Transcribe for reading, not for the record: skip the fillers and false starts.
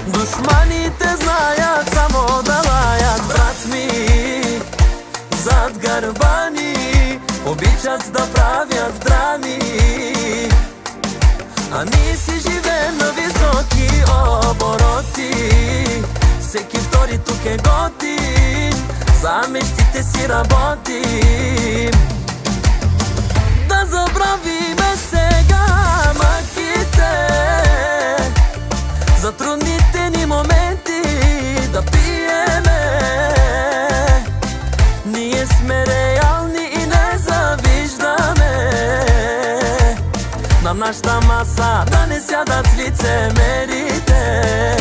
Душманите знаят само да лаят, брат ми, зад гърба ни обичат да правят драми. А ние си живеем на високи обороти, всеки втори тук е готин, за мечтите си работим. Да забравиме сега мъките, за трудните ни моменти да пиеме. Ние сме реални и не завиждаме на нашата маса да не сядат лицемерите.